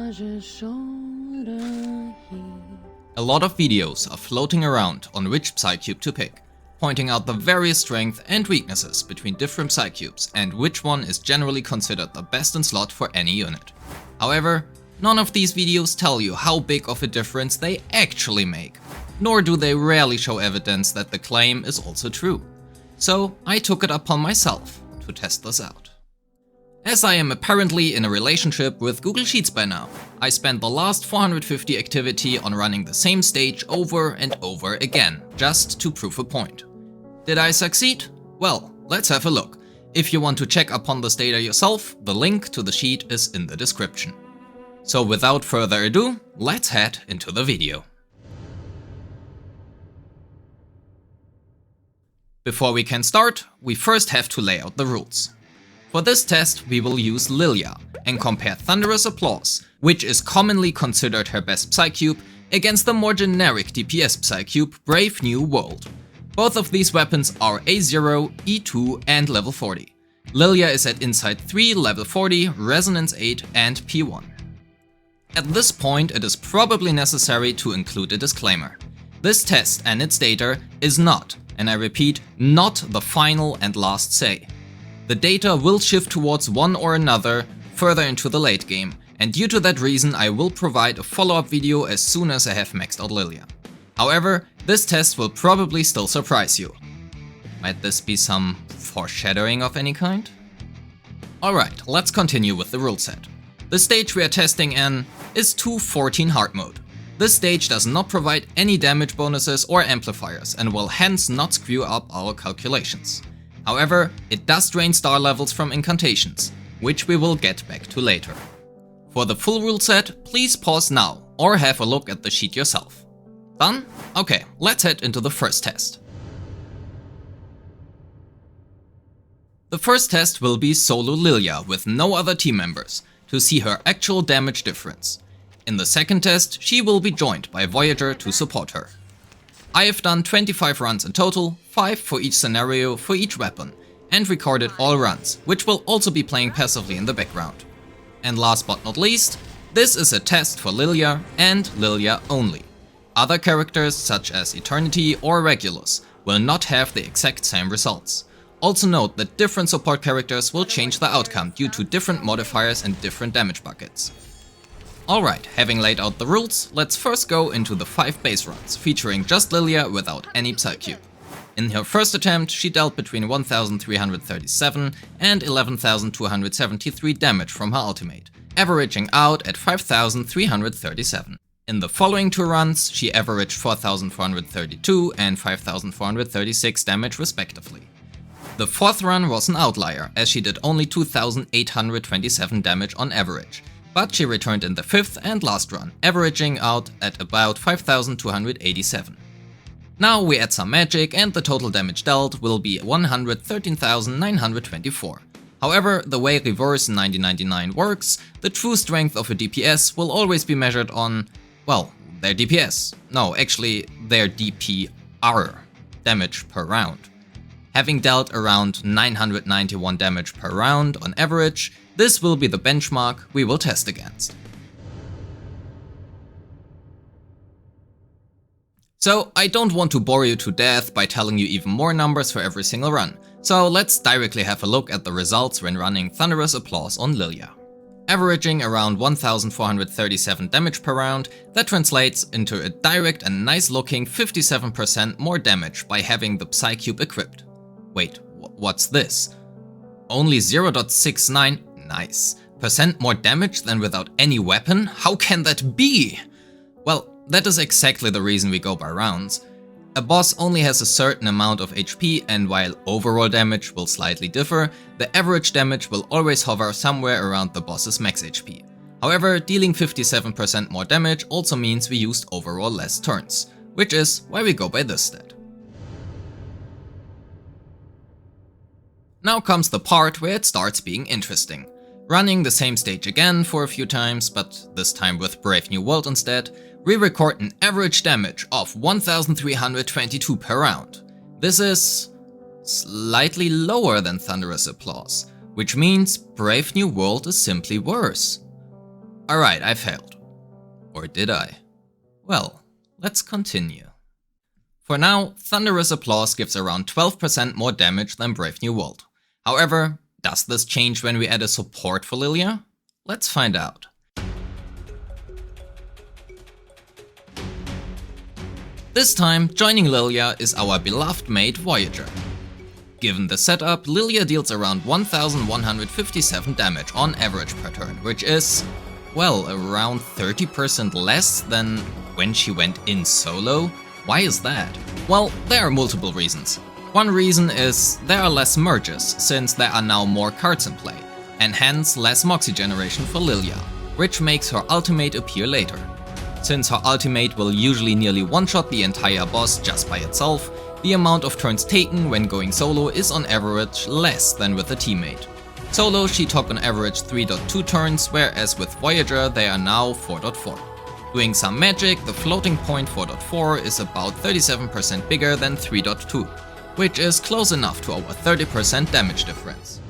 A lot of videos are floating around on which psycube to pick, pointing out the various strengths and weaknesses between different psycubes and which one is generally considered the best in slot for any unit. However, none of these videos tell you how big of a difference they actually make, nor do they rarely show evidence that the claim is also true. So I took it upon myself to test this out. As I am apparently in a relationship with Google Sheets by now, I spent the last 450 activity on running the same stage over and over again, just to prove a point. Did I succeed? Well, let's have a look. If you want to check upon this data yourself, the link to the sheet is in the description. So without further ado, let's head into the video. Before we can start, we first have to lay out the rules. For this test, we will use Lilya and compare Thunderous Applause, which is commonly considered her best psycube, against the more generic DPS psycube Brave New World. Both of these weapons are A0, E2 and level 40. Lilya is at Insight 3, level 40, Resonance 8 and P1. At this point, it is probably necessary to include a disclaimer. This test and its data is not, and I repeat, not the final and last say. The data will shift towards one or another further into the late game, and due to that reason I will provide a follow-up video as soon as I have maxed out Lilya. However, this test will probably still surprise you. Might this be some foreshadowing of any kind? Alright, let's continue with the rule set. The stage we are testing in is 214 hard mode. This stage does not provide any damage bonuses or amplifiers and will hence not screw up our calculations. However, it does drain star levels from incantations, which we will get back to later. For the full rule set, please pause now or have a look at the sheet yourself. Done? Okay, let's head into the first test. The first test will be solo Lilya with no other team members to see her actual damage difference. In the second test, she will be joined by Voyager to support her. I have done 25 runs in total, 5 for each scenario for each weapon, and recorded all runs, which will also be playing passively in the background. And last but not least, this is a test for Lilya and Lilya only. Other characters such as Eternity or Regulus will not have the exact same results. Also note that different support characters will change the outcome due to different modifiers and different damage buckets. Alright, having laid out the rules, let's first go into the 5 base runs, featuring just Lilya without any psycube. In her first attempt, she dealt between 1337 and 11273 damage from her ultimate, averaging out at 5337. In the following 2 runs, she averaged 4432 and 5436 damage respectively. The 4th run was an outlier, as she did only 2827 damage on average. But she returned in the 5th and last run, averaging out at about 5287. Now we add some magic and the total damage dealt will be 113,924. However, the way Reverse 9099 works, the true strength of a DPS will always be measured on, well, their DPS. No, actually their DPR, damage per round. Having dealt around 991 damage per round on average, this will be the benchmark we will test against. So I don't want to bore you to death by telling you even more numbers for every single run, so let's directly have a look at the results when running Thunderous Applause on Lilya. Averaging around 1437 damage per round, that translates into a direct and nice looking 57% more damage by having the psycube equipped. Wait, what's this? Only 0.69 nice % more damage than without any weapon? How can that be? Well, that is exactly the reason we go by rounds. A boss only has a certain amount of HP, and while overall damage will slightly differ, the average damage will always hover somewhere around the boss's max HP. However, dealing 57% more damage also means we used overall less turns, which is why we go by this stat. Now comes the part where it starts being interesting. Running the same stage again for a few times, but this time with Brave New World instead, we record an average damage of 1322 per round. This is slightly lower than Thunderous Applause, which means Brave New World is simply worse. Alright, I failed. Or did I? Well, let's continue. For now, Thunderous Applause gives around 12% more damage than Brave New World. However, does this change when we add a support for Lilya? Let's find out. This time, joining Lilya is our beloved mate Voyager. Given the setup, Lilya deals around 1157 damage on average per turn, which is, well, around 30% less than when she went in solo. Why is that? Well, there are multiple reasons. One reason is there are less merges, since there are now more cards in play, and hence less Moxie generation for Lilya, which makes her ultimate appear later. Since her ultimate will usually nearly one-shot the entire boss just by itself, the amount of turns taken when going solo is on average less than with a teammate. Solo she took on average 3.2 turns, whereas with Voyager they are now 4.4. Doing some magic, the floating point 4.4 is about 37% bigger than 3.2, which is close enough to our 30% damage difference.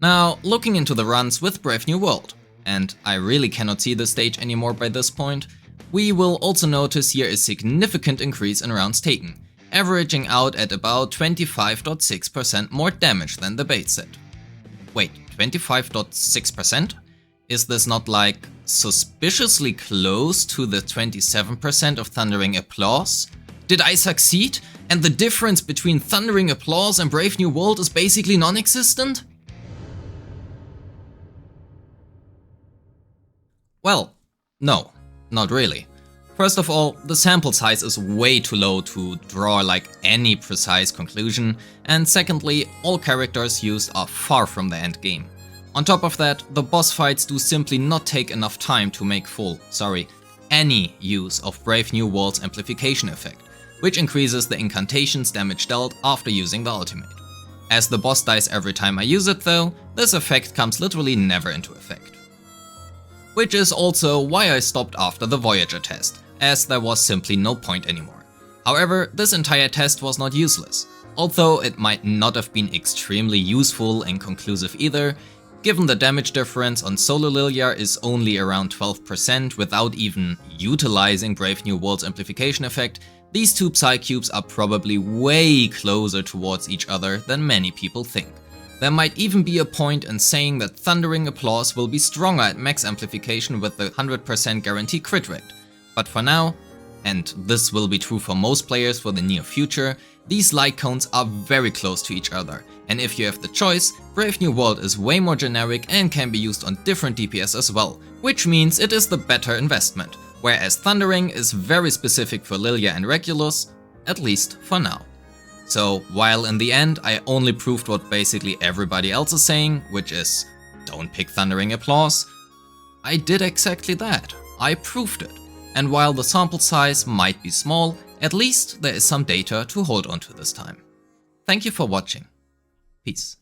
Now, looking into the runs with Brave New World, and I really cannot see the stage anymore by this point, we will also notice here a significant increase in rounds taken, averaging out at about 25.6% more damage than the bait set. Wait, 25.6%? Is this not like suspiciously close to the 27% of Thundering Applause? Did I succeed? And the difference between Thundering Applause and Brave New World is basically non-existent? Well, no, not really. First of all, the sample size is way too low to draw like any precise conclusion, and secondly, all characters used are far from the end game. On top of that, the boss fights do simply not take enough time to make any use of Brave New World's amplification effect, which increases the incantation's damage dealt after using the ultimate. As the boss dies every time I use it though, this effect comes literally never into effect. Which is also why I stopped after the Voyager test, as there was simply no point anymore. However, this entire test was not useless, although it might not have been extremely useful and conclusive either, given the damage difference on solo Lilya is only around 12% without even utilizing Brave New World's amplification effect. These two psycubes are probably way closer towards each other than many people think. There might even be a point in saying that Thundering Applause will be stronger at max amplification with the 100% guarantee crit rate. But for now, and this will be true for most players for the near future, these light cones are very close to each other, and if you have the choice, Brave New World is way more generic and can be used on different DPS as well, which means it is the better investment, whereas Thundering is very specific for Lilya and Regulus, at least for now. So while in the end I only proved what basically everybody else is saying, which is don't pick Thundering Applause, I did exactly that. I proved it. And while the sample size might be small, at least there is some data to hold on to this time. Thank you for watching. Peace.